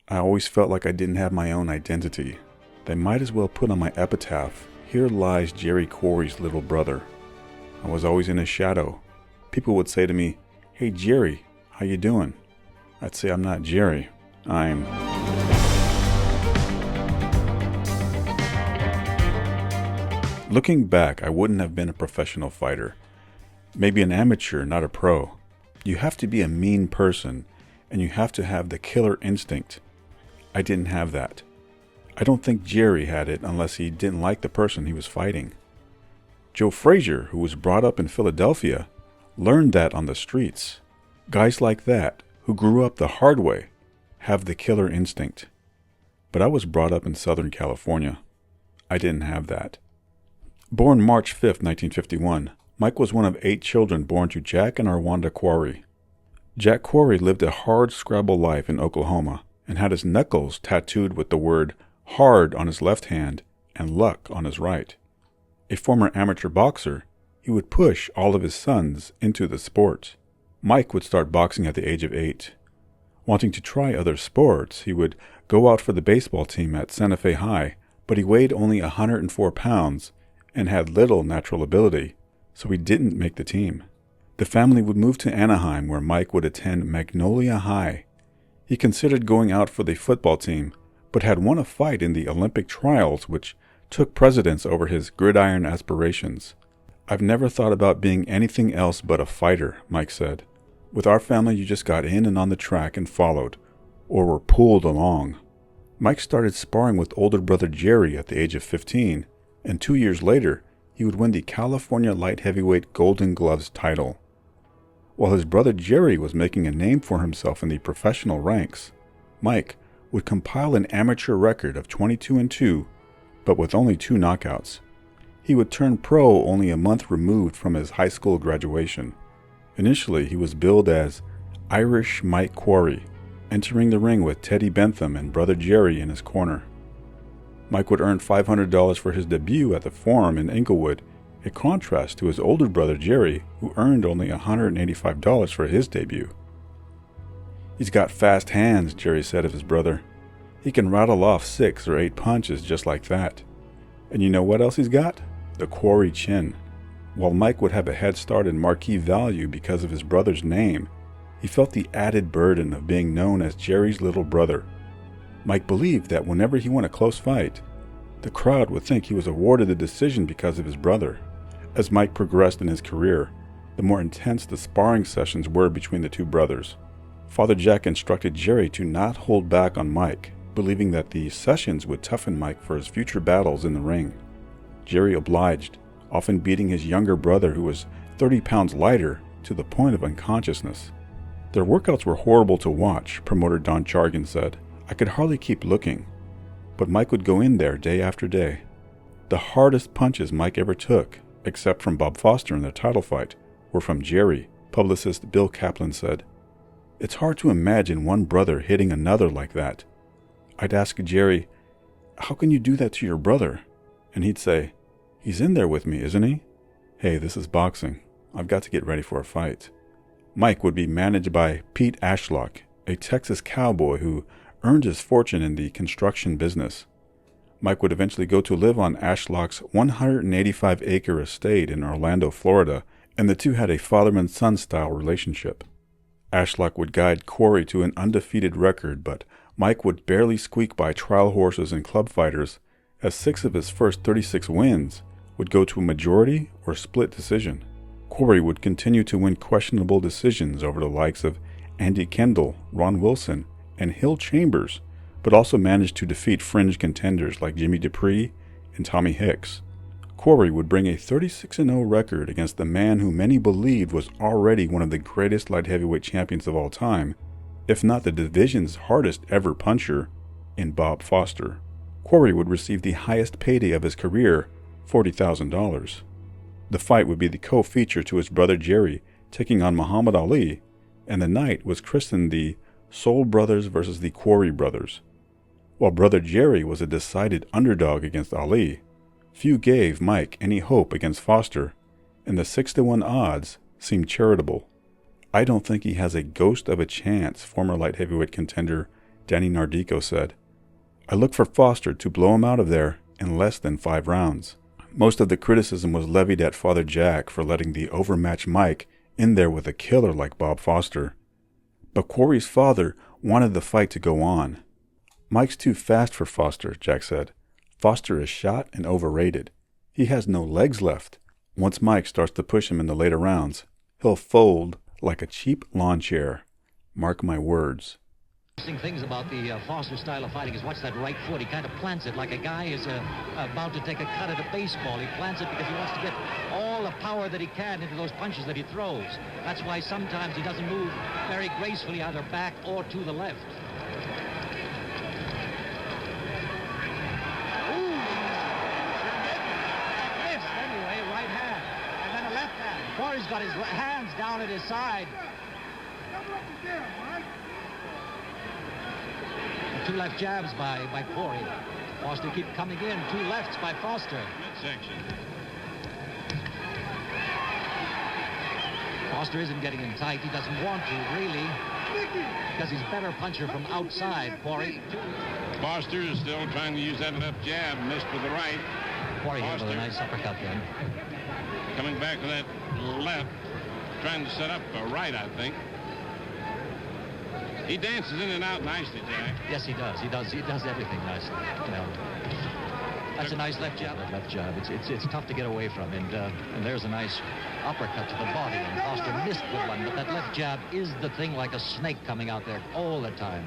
I always felt like I didn't have my own identity. They might as well put on my epitaph, "Here lies Jerry Quarry's little brother." I was always in his shadow. People would say to me, "Hey Jerry, how you doing?" I'd say, "I'm not Jerry. I'm..." Looking back, I wouldn't have been a professional fighter. Maybe an amateur, not a pro. You have to be a mean person, and you have to have the killer instinct. I didn't have that. I don't think Jerry had it unless he didn't like the person he was fighting. Joe Frazier, who was brought up in Philadelphia, learned that on the streets. Guys like that, who grew up the hard way, have the killer instinct. But I was brought up in Southern California. I didn't have that. Born March 5, 1951, Mike was one of 8 children born to Jack and Arwanda Quarry. Jack Quarry lived a hard scrabble life in Oklahoma and had his knuckles tattooed with the word hard on his left hand and luck on his right. A former amateur boxer, he would push all of his sons into the sport. Mike would start boxing at the age of 8. Wanting to try other sports, he would go out for the baseball team at Santa Fe High, but he weighed only 104 pounds and had little natural ability, so he didn't make the team. The family would move to Anaheim, where Mike would attend Magnolia High. He considered going out for the football team, but had won a fight in the Olympic trials which took precedence over his gridiron aspirations. "I've never thought about being anything else but a fighter," Mike said. "With our family, you just got in and on the track and followed, or were pulled along." Mike started sparring with older brother Jerry at the age of 15, and 2 years later, he would win the California Light Heavyweight Golden Gloves title. While his brother Jerry was making a name for himself in the professional ranks, Mike would compile an amateur record of 22-2, but with only 2 knockouts. He would turn pro only a month removed from his high school graduation. Initially, he was billed as Irish Mike Quarry, entering the ring with Teddy Bentham and brother Jerry in his corner. Mike would earn $500 for his debut at the Forum in Inglewood, a contrast to his older brother Jerry, who earned only $185 for his debut. "He's got fast hands," Jerry said of his brother. "He can rattle off 6 or 8 punches just like that. And you know what else he's got? The Quarry chin." While Mike would have a head start in marquee value because of his brother's name, he felt the added burden of being known as Jerry's little brother. Mike believed that whenever he won a close fight, the crowd would think he was awarded the decision because of his brother. As Mike progressed in his career, the more intense the sparring sessions were between the 2 brothers. Father Jack instructed Jerry to not hold back on Mike, believing that the sessions would toughen Mike for his future battles in the ring. Jerry obliged, often beating his younger brother, who was 30 pounds lighter, to the point of unconsciousness. "Their workouts were horrible to watch," promoter Don Chargan said. "I could hardly keep looking." But Mike would go in there day after day. The hardest punches Mike ever took, except from Bob Foster in their title fight, were from Jerry, publicist Bill Kaplan said. "It's hard to imagine one brother hitting another like that. I'd ask Jerry, 'How can you do that to your brother?' And he'd say, 'He's in there with me, isn't he? Hey, this is boxing. I've got to get ready for a fight.'" Mike would be managed by Pete Ashlock, a Texas cowboy who earned his fortune in the construction business. Mike would eventually go to live on Ashlock's 185-acre estate in Orlando, Florida, and the two had a father-and-son style relationship. Ashlock would guide Quarry to an undefeated record, but Mike would barely squeak by trial horses and club fighters, as 6 of his first 36 wins would go to a majority or split decision. Quarry would continue to win questionable decisions over the likes of Andy Kendall, Ron Wilson, and Hill Chambers, but also managed to defeat fringe contenders like Jimmy Dupree and Tommy Hicks. Quarry would bring a 36-0 record against the man who many believed was already one of the greatest light heavyweight champions of all time, if not the division's hardest ever puncher, in Bob Foster. Quarry would receive the highest payday of his career, $40,000. The fight would be the co-feature to his brother Jerry taking on Muhammad Ali, and the night was christened the Soul Brothers versus the Quarry Brothers. While brother Jerry was a decided underdog against Ali, few gave Mike any hope against Foster, and the 6-1 odds seemed charitable. "I don't think he has a ghost of a chance," former light heavyweight contender Danny Nardico said. I look for Foster to blow him out of there in less than 5 rounds. Most of the criticism was levied at Father Jack for letting the overmatched Mike in there with a killer like Bob Foster. But Quarry's father wanted the fight to go on. Mike's too fast for Foster, Jack said. Foster is shot and overrated. He has no legs left. Once Mike starts to push him in the later rounds, he'll fold like a cheap lawn chair. Mark my words. Interesting things about the Foster style of fighting is watch that right foot. He kind of plants it like a guy is about to take a cut at a baseball. He plants it because he wants to get all the power that he can into those punches that he throws. That's why sometimes he doesn't move very gracefully either back or to the left. Quarry's got his hands down at his side. Two left jabs by Quarry. Foster keep coming in. Two lefts by Foster. Midsection. Foster isn't getting in tight. He doesn't want to, really, because he's a better puncher from outside. Quarry. Foster is still trying to use that left jab. Missed with the right. Quarry hit with a nice uppercut then. Coming back with that left, trying to set up a right, I think. He dances in and out nicely, Jack. Yes, he does. He does everything nicely. That's a nice left jab. That left jab. It's tough to get away from, and there's a nice uppercut to the body. And Foster missed with one, but that left jab is the thing, like a snake coming out there all the time.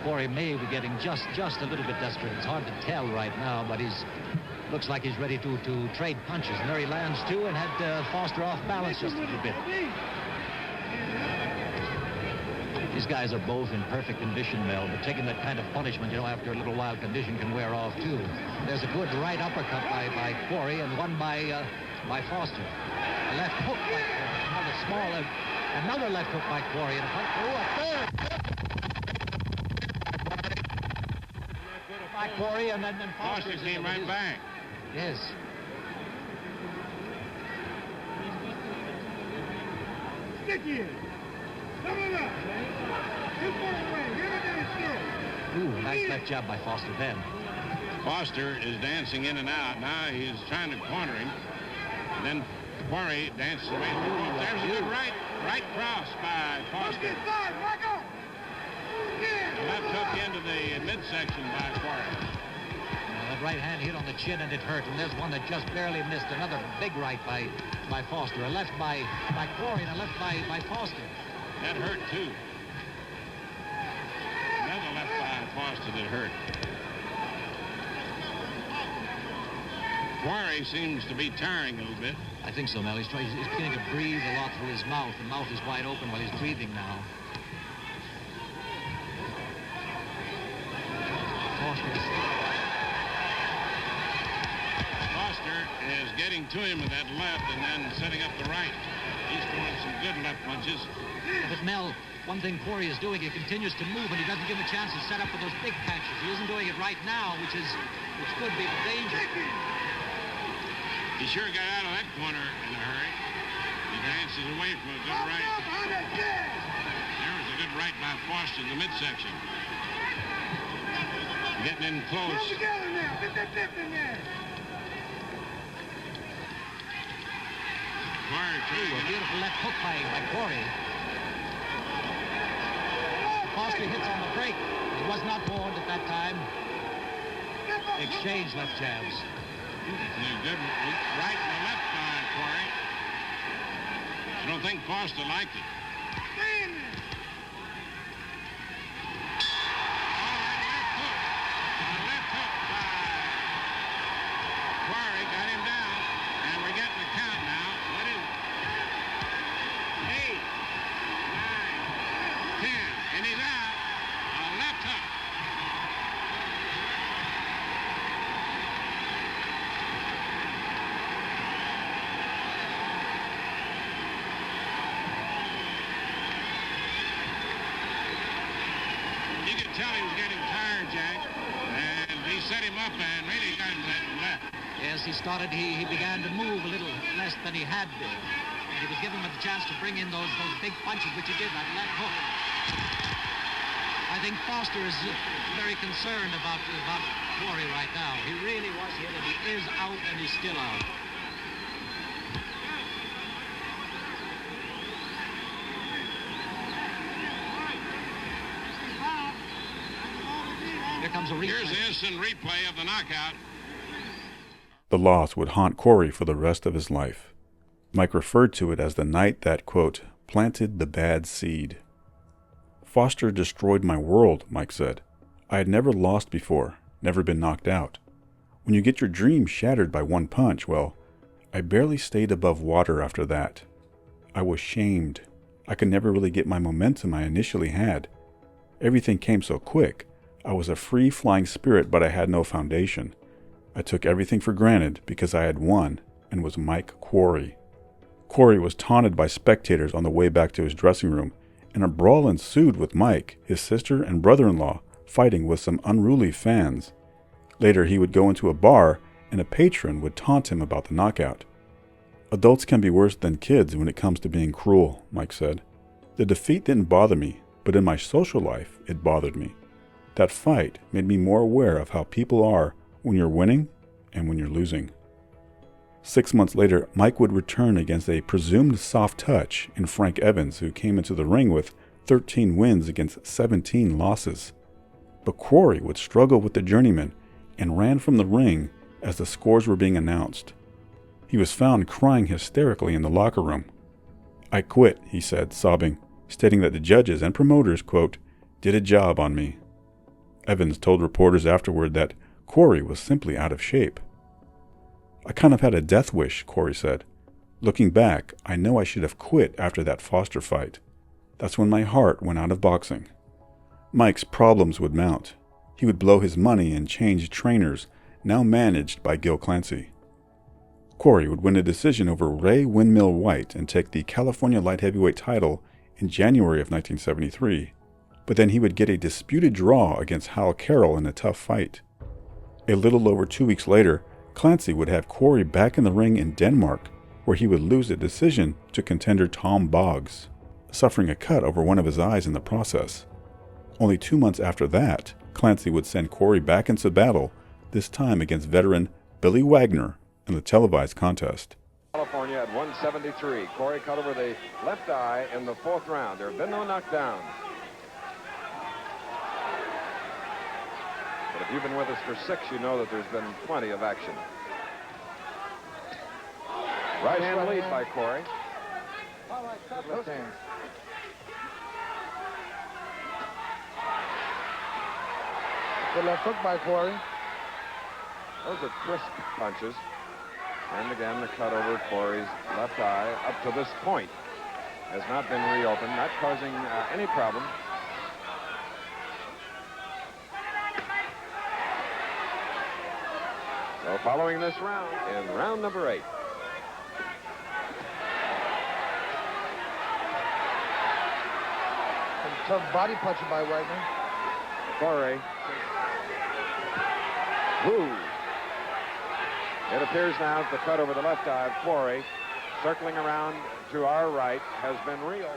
Quarry may be getting just a little bit desperate. It's hard to tell right now, but looks like he's ready to trade punches. And there he lands too, and had Foster off balance just a little bit. These guys are both in perfect condition, Mel, but taking that kind of punishment, after a little while, condition can wear off too. There's a good right uppercut by Quarry, and one by Foster. A left hook by Quarry, another left hook by Quarry, and a third. By Quarry, and then Foster came right back. Yes. Ooh, nice left jab by Foster then. Foster is dancing in and out. Now he's trying to corner him. And then Quarry dances away. There's a good right cross by Foster. Left hook into the midsection by Quarry. That right hand hit on the chin and it hurt. And there's one that just barely missed. Another big right by Foster. A left by Quarry and a left by Foster. That hurt too. Another left by Foster that hurt. Quarry seems to be tiring a little bit. I think so, Mel. He's beginning to breathe a lot through his mouth. The mouth is wide open while he's breathing now. Foster is getting to him with that left and then setting up the right. He's throwing some good left punches. But Mel, one thing Quarry is doing, he continues to move and he doesn't give him a chance to set up with those big punches. He isn't doing it right now, which could be dangerous. He sure got out of that corner in a hurry. He dances away from a good right. There was a good right by Foster in the midsection. Getting in close. Ooh, a beautiful left hook by Quarry. Foster hits on the break. He was not warned at that time. Exchange left jabs. Good right and the left by Quarry. I don't think Foster liked it. Tell he was getting tired, Jack, and he set him up and really got him left. Yes, he began to move a little less than he had been. He was given him the chance to bring in those big punches, which he did, that left hook. I think Foster is very concerned about Quarry right now. He really was hit, and he is out, and he's still out. Here comes a replay. Here's the instant replay of the knockout. The loss would haunt Quarry for the rest of his life. Mike referred to it as the night that, quote, planted the bad seed. Foster destroyed my world, Mike said. I had never lost before, never been knocked out. When you get your dream shattered by one punch, well, I barely stayed above water after that. I was shamed. I could never really get my momentum I initially had. Everything came so quick. I was a free-flying spirit, but I had no foundation. I took everything for granted because I had won and was Mike Quarry. Quarry was taunted by spectators on the way back to his dressing room, and a brawl ensued with Mike, his sister, and brother-in-law fighting with some unruly fans. Later, he would go into a bar, and a patron would taunt him about the knockout. Adults can be worse than kids when it comes to being cruel, Mike said. The defeat didn't bother me, but in my social life, it bothered me. That fight made me more aware of how people are when you're winning and when you're losing. 6 months later, Mike would return against a presumed soft touch in Frank Evans, who came into the ring with 13 wins against 17 losses. But Quarry would struggle with the journeyman and ran from the ring as the scores were being announced. He was found crying hysterically in the locker room. I quit, he said, sobbing, stating that the judges and promoters, quote, did a job on me. Evans told reporters afterward that Quarry was simply out of shape. I kind of had a death wish, Quarry said. Looking back, I know I should have quit after that Foster fight. That's when my heart went out of boxing. Mike's problems would mount. He would blow his money and change trainers, now managed by Gil Clancy. Quarry would win a decision over Ray Windmill White and take the California light heavyweight title in January of 1973, but then he would get a disputed draw against Hal Carroll in a tough fight. A little over 2 weeks later, Clancy would have Quarry back in the ring in Denmark, where he would lose a decision to contender Tom Boggs, suffering a cut over one of his eyes in the process. Only 2 months after that, Clancy would send Quarry back into battle, this time against veteran Billy Wagner in the televised contest. California at 173. Quarry cut over the left eye in the 4th round. There have been no knockdowns. But if you've been with us for 6, you know that there's been plenty of action. Right hand lead by Quarry. Left hand. Good left hook by Quarry. Those are crisp punches. And again, the cut over Quarry's left eye up to this point has not been reopened, not causing any problem. So following this round, in round number 8. Some tough body punching by Wagner. Quarry. Ooh. It appears now that the cut over the left eye of Quarry, circling around to our right, has been real.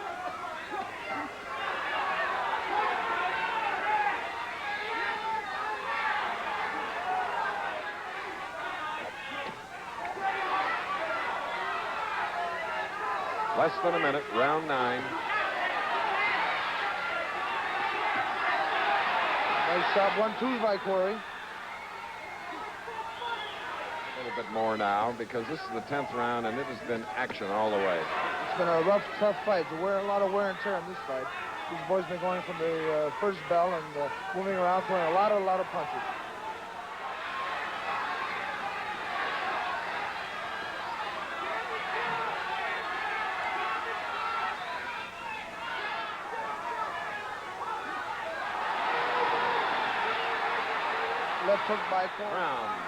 Less than a minute, round 9. Nice shot, 1-2 by Quarry. A little bit more now because this is the 10th round and it has been action all the way. It's been a rough, tough fight. A lot of wear and tear in this fight. These boys been going from the first bell and moving around, throwing a lot of punches. Left hook by Quarry. Round.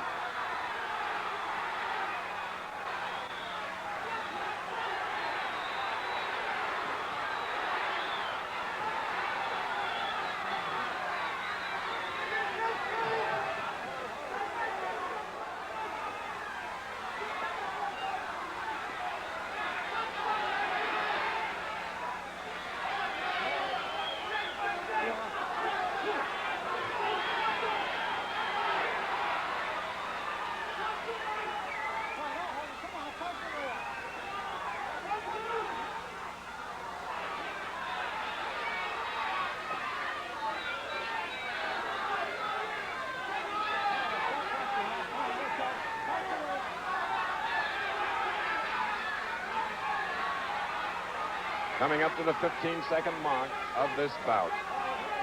coming up to the 15-second mark of this bout.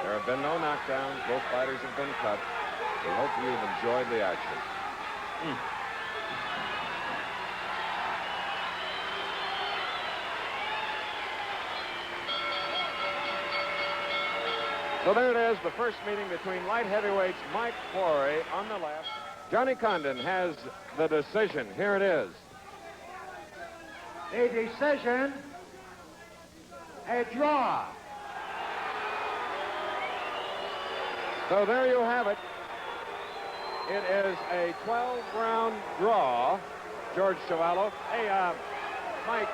There have been no knockdowns. Both fighters have been cut. We hope you've enjoyed the action. So there it is, the first meeting between light heavyweights Mike Quarry on the left. Johnny Condon has the decision. Here it is. A decision, a draw. So there you have it. It is a 12-round draw. George Chuvalo. Hey, Mike,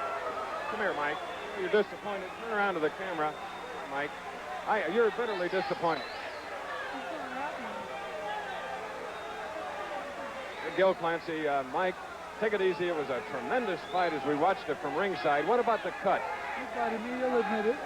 come here, Mike. You're disappointed. Turn around to the camera, Mike. You're bitterly disappointed. Gil Clancy, Mike, take it easy. It was a tremendous fight as we watched it from ringside. What about the cut? You got him, you'll admit it.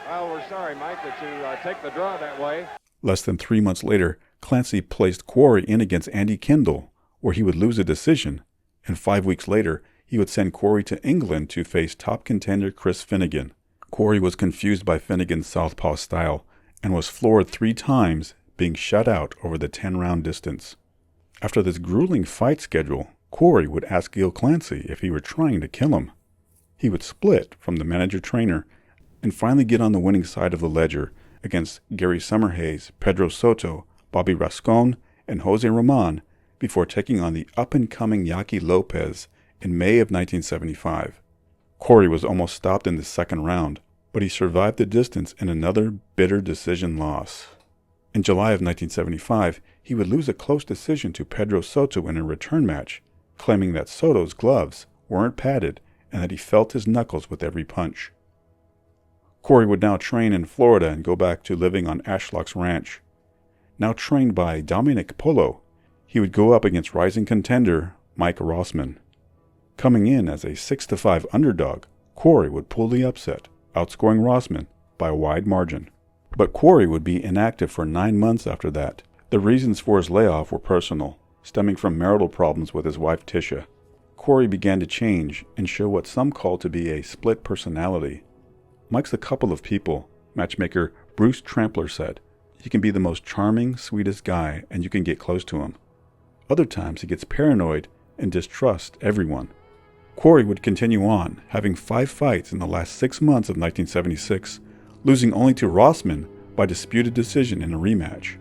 Well, we're sorry, Mike, that you take the draw that way. Less than 3 months later, Clancy placed Quarry in against Andy Kindle, where he would lose a decision, and 5 weeks later, he would send Quarry to England to face top contender Chris Finnegan. Quarry was confused by Finnegan's southpaw style and was floored 3 times, being shut out over the 10-round distance. After this grueling fight schedule, Quarry would ask Gil Clancy if he were trying to kill him. He would split from the manager-trainer and finally get on the winning side of the ledger against Gary Summerhays, Pedro Soto, Bobby Rascon, and Jose Roman before taking on the up-and-coming Yaqui Lopez in May of 1975. Quarry was almost stopped in the second round, but he survived the distance in another bitter decision loss. In July of 1975, he would lose a close decision to Pedro Soto in a return match, claiming that Soto's gloves weren't padded and that he felt his knuckles with every punch. Quarry would now train in Florida and go back to living on Ashlock's ranch. Now trained by Dominic Polo, he would go up against rising contender Mike Rossman. Coming in as a 6-5 underdog, Quarry would pull the upset, outscoring Rossman by a wide margin. But Quarry would be inactive for 9 months after that. The reasons for his layoff were personal, stemming from marital problems with his wife Tisha. Quarry began to change and show what some call to be a split personality. Mike's a couple of people, matchmaker Bruce Trampler said. He can be the most charming, sweetest guy, and you can get close to him. Other times he gets paranoid and distrusts everyone. Quarry would continue on, having 5 fights in the last 6 months of 1976, losing only to Rossman by disputed decision in a rematch.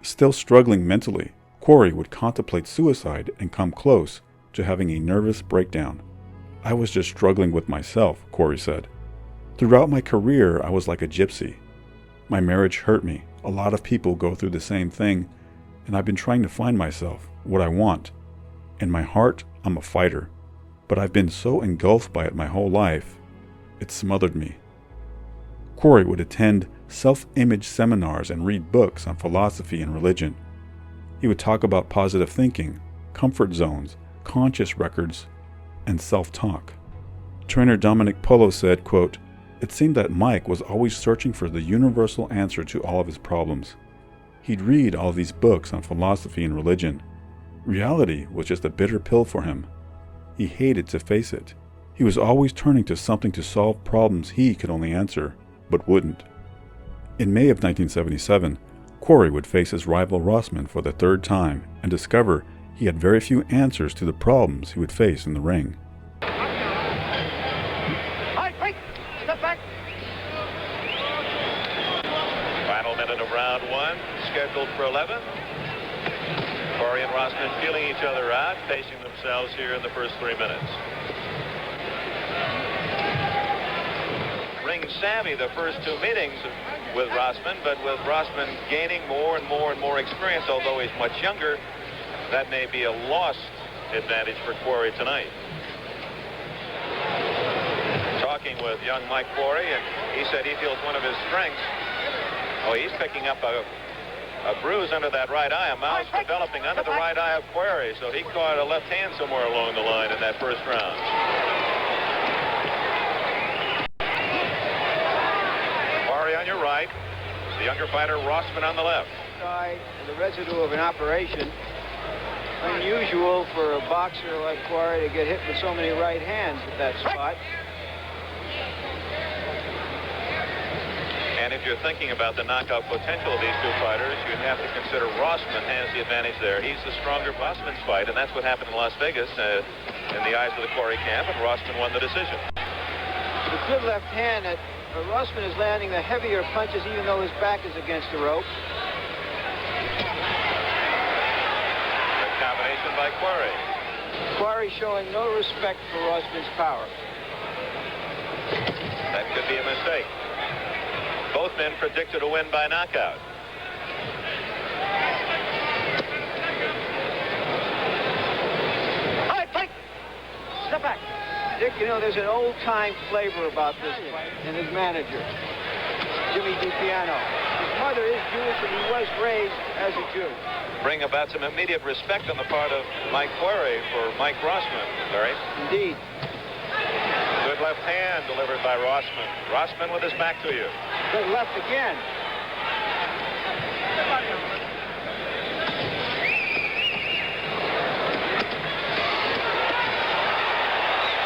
Still struggling mentally, Quarry would contemplate suicide and come close to having a nervous breakdown. "I was just struggling with myself," Quarry said. "Throughout my career, I was like a gypsy. My marriage hurt me. A lot of people go through the same thing, and I've been trying to find myself, what I want. In my heart, I'm a fighter. But I've been so engulfed by it my whole life, it smothered me." Quarry would attend self-image seminars and read books on philosophy and religion. He would talk about positive thinking, comfort zones, conscious records, and self-talk. Trainer Dominic Polo said, quote, "It seemed that Mike was always searching for the universal answer to all of his problems. He'd read all these books on philosophy and religion. Reality was just a bitter pill for him. He hated to face it. He was always turning to something to solve problems he could only answer, but wouldn't." In May of 1977, Quarry would face his rival Rossman for the 3rd time and discover he had very few answers to the problems he would face in the ring. Step back. Final minute of round 1, scheduled for 11. Quarry and Rossman feeling each other out, facing themselves here in the first 3 minutes. Ring savvy the first 2 meetings with Rossman, but with Rossman gaining more and more experience, although he's much younger, that may be a lost advantage for Quarry tonight. Talking with young Mike Quarry, and he said he feels one of his strengths. Oh, he's picking up a bruise under that right eye, a mouse developing under the right eye of Quarry, so he caught a left hand somewhere along the line in that first round. Quarry on your right, the younger fighter Rossman on the left. Eye and the residue of an operation. Unusual for a boxer like Quarry to get hit with so many right hands at that spot. And if you're thinking about the knockout potential of these two fighters, you have to consider Rossman has the advantage there. He's the stronger Rossman's fight, and that's what happened in Las Vegas in the eyes of the Quarry camp, and Rossman won the decision. The good left hand that Rossman is landing the heavier punches even though his back is against the rope. Good combination by Quarry. Quarry showing no respect for Rossman's power. That could be a mistake. Both men predicted a win by knockout. All right, fight. Step back. Dick, you know, there's an old-time flavor about this fight, and his manager, Jimmy DiPiano. His mother is Jewish, and he was raised as a Jew. Bring about some immediate respect on the part of Mike Quarry for Mike Rossman, Larry. Indeed. Good left hand delivered by Rossman. Rossman with his back to you. Good left again.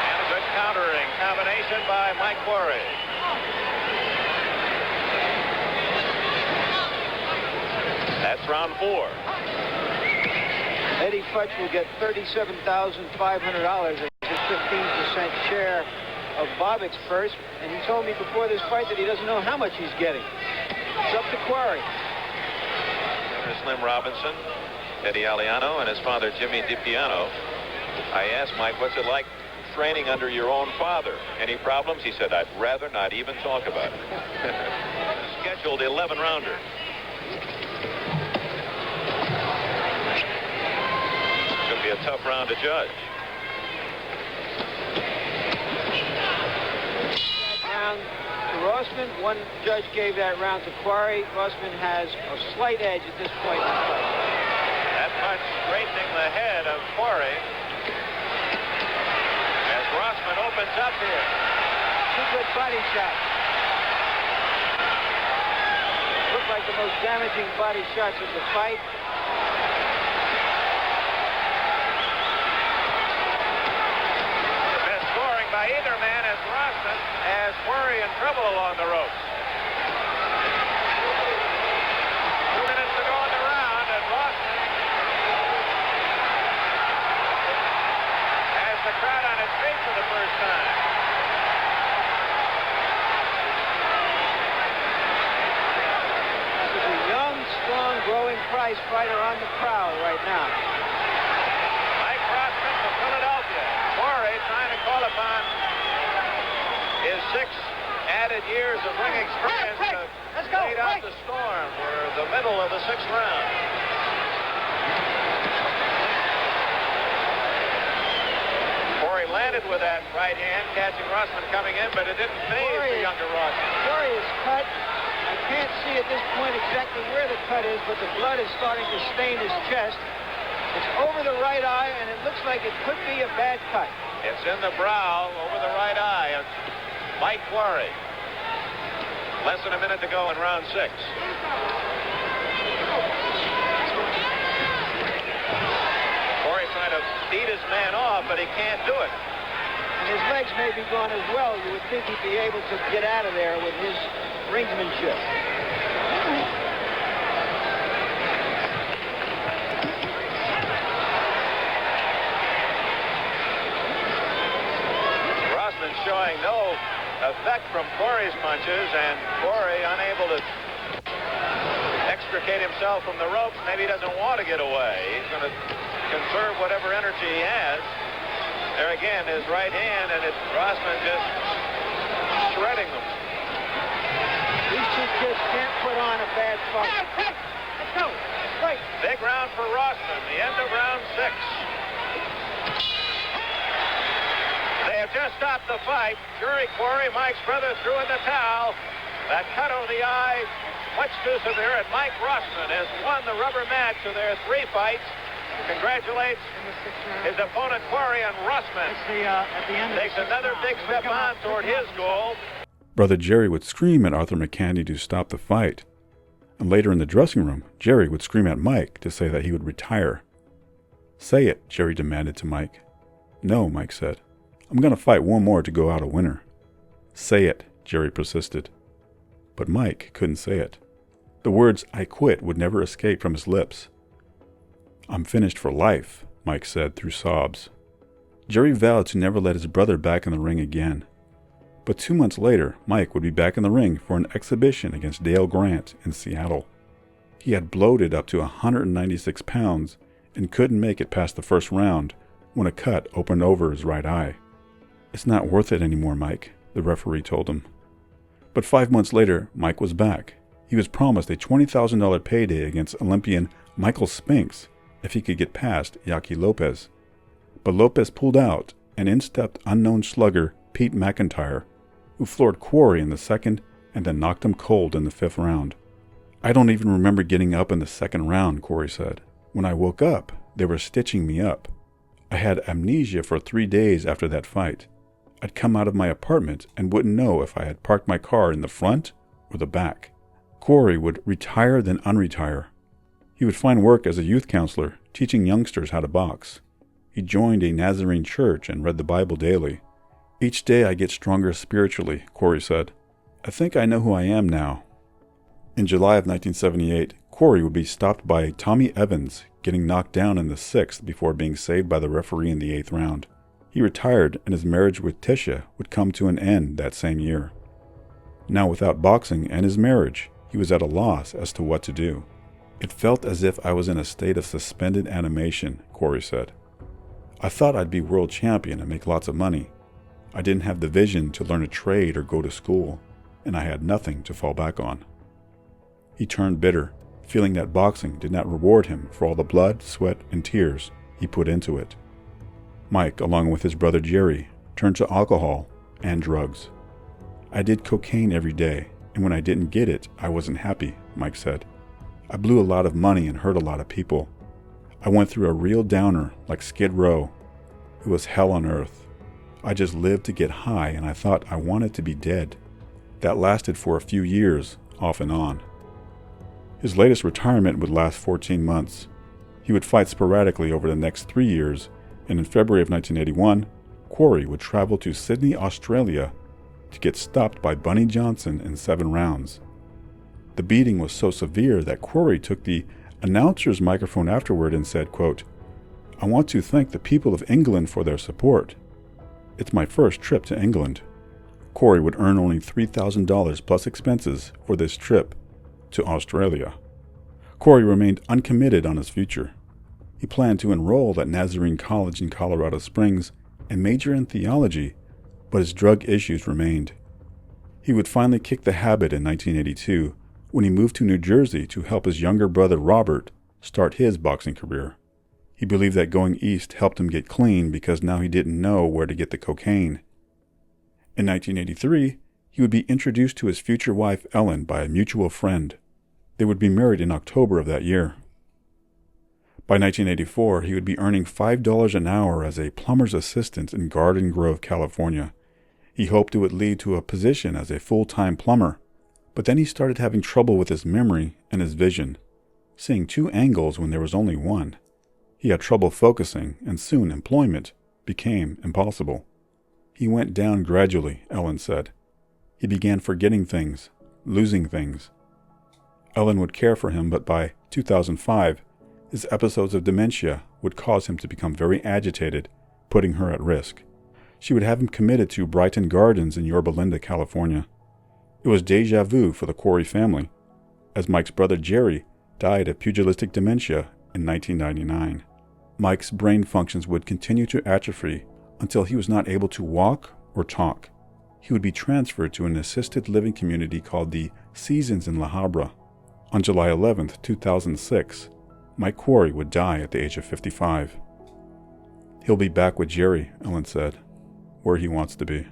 And a good countering combination by Mike Quarry. That's round 4. Eddie Futch will get $37,500 as his 15% share of Bobbick's purse, and he told me before this fight that he doesn't know how much he's getting. It's up to Quarry. There's Slim Robinson, Eddie Aliano, and his father Jimmy DiPiano. I asked Mike, what's it like training under your own father? Any problems? He said, I'd rather not even talk about it. Scheduled 11-rounder. Should be a tough round to judge. Round to Rossman. One judge gave that round to Quarry. Rossman has a slight edge at this point in the fight. That punch straightening the head of Quarry as Rossman opens up here. Two good body shots. Look like the most damaging body shots of the fight. By either man as Rossman has Quarry in trouble along the ropes. 2 minutes to go in the round, and Rossman has the crowd on his feet for the first time. This is a young, strong, growing prize fighter on the prowl right now. Mike Rossman from Philadelphia. Quarry trying to call upon his 6 added years of ring experience to wait out the storm. We're the middle of the 6th round. Quarry landed with that right hand, catching Rossman coming in, but it didn't phase the younger Rossman. Quarry is cut. I can't see at this point exactly where the cut is, but the blood is starting to stain his chest. It's over the right eye, and it looks like it could be a bad cut. It's in the brow, over the right eye of Mike Quarry. Less than a minute to go in round 6. Quarry trying to beat his man off, but he can't do it. And his legs may be gone as well. You would think he'd be able to get out of there with his ringsmanship. Showing no effect from Quarry's punches, and Quarry unable to extricate himself from the ropes. Maybe he doesn't want to get away. He's going to conserve whatever energy he has. There again, his right hand, and it's Rossman just shredding them. These two kids can't put on a bad fight. Let's go. Right. Big round for Rossman, the end of round 6. They have just stopped the fight. Jury Quarry, Mike's brother, threw in the towel. That cut over the eye, much too severe, and Mike Rossman has won the rubber match of their 3 fights. Congratulates his opponent Quarry, and Rossman takes another big step on toward his goal. Brother Jerry would scream at Arthur McCandy to stop the fight. And later in the dressing room, Jerry would scream at Mike to say that he would retire. Say it, Jerry demanded to Mike. No, Mike said. I'm going to fight one more to go out a winner. Say it, Jerry persisted. but Mike couldn't say it. The words "I quit" would never escape from his lips. "I'm finished for life," Mike said through sobs. Jerry vowed to never let his brother back in the ring again. But 2 months later, Mike would be back in the ring for an exhibition against Dale Grant in Seattle. He had bloated up to 196 pounds and couldn't make it past the first round when a cut opened over his right eye. "It's not worth it anymore, Mike," the referee told him. But 5 months later, Mike was back. He was promised a $20,000 payday against Olympian Michael Spinks if he could get past Yaki Lopez. But Lopez pulled out, and in stepped unknown slugger Pete McIntyre, who floored Quarry in the second and then knocked him cold in the 5th round. "I don't even remember getting up in the 2nd round," Quarry said. "When I woke up, they were stitching me up. I had amnesia for 3 days after that fight. I'd come out of my apartment and wouldn't know if I had parked my car in the front or the back." Quarry would retire then unretire. He would find work as a youth counselor, teaching youngsters how to box. He joined a Nazarene church and read the Bible daily. "Each day I get stronger spiritually," Quarry said. "I think I know who I am now." In July of 1978, Quarry would be stopped by Tommy Evans, getting knocked down in the 6th before being saved by the referee in the 8th round. He retired, and his marriage with Tisha would come to an end that same year. Now without boxing and his marriage, he was at a loss as to what to do. "It felt as if I was in a state of suspended animation," Quarry said. "I thought I'd be world champion and make lots of money. I didn't have the vision to learn a trade or go to school, and I had nothing to fall back on." He turned bitter, feeling that boxing did not reward him for all the blood, sweat, and tears he put into it. Mike, along with his brother Jerry, turned to alcohol and drugs. "I did cocaine every day, and when I didn't get it, I wasn't happy," Mike said. "I blew a lot of money and hurt a lot of people. I went through a real downer like Skid Row. It was hell on earth. I just lived to get high, and I thought I wanted to be dead. That lasted for a few years, off and on." His latest retirement would last 14 months. He would fight sporadically over the next 3 years, and in February of 1981, Quarry would travel to Sydney, Australia, to get stopped by Bunny Johnson in 7 rounds. The beating was so severe that Quarry took the announcer's microphone afterward and said, quote, "I want to thank the people of England for their support. It's my first trip to England." Quarry would earn only $3,000 plus expenses for this trip to Australia. Quarry remained uncommitted on his future. He planned to enroll at Nazarene College in Colorado Springs and major in theology, but his drug issues remained. He would finally kick the habit in 1982 when he moved to New Jersey to help his younger brother Robert start his boxing career. He believed that going east helped him get clean because now he didn't know where to get the cocaine. In 1983, he would be introduced to his future wife Ellen by a mutual friend. They would be married in October of that year. By 1984, he would be earning $5 an hour as a plumber's assistant in Garden Grove, California. He hoped it would lead to a position as a full-time plumber, but then he started having trouble with his memory and his vision, seeing 2 angles when there was only one. He had trouble focusing, and soon employment became impossible. He went down gradually, Ellen said. He began forgetting things, losing things. Ellen would care for him, but by 2005, his episodes of dementia would cause him to become very agitated, putting her at risk. She would have him committed to Brighton Gardens in Yorba Linda, California. It was déjà vu for the Quarry family, as Mike's brother Jerry died of pugilistic dementia in 1999. Mike's brain functions would continue to atrophy until he was not able to walk or talk. He would be transferred to an assisted living community called the Seasons in La Habra. On July 11, 2006, Mike Quarry would die at the age of 55. He'll be back with Jerry, Ellen said, where he wants to be.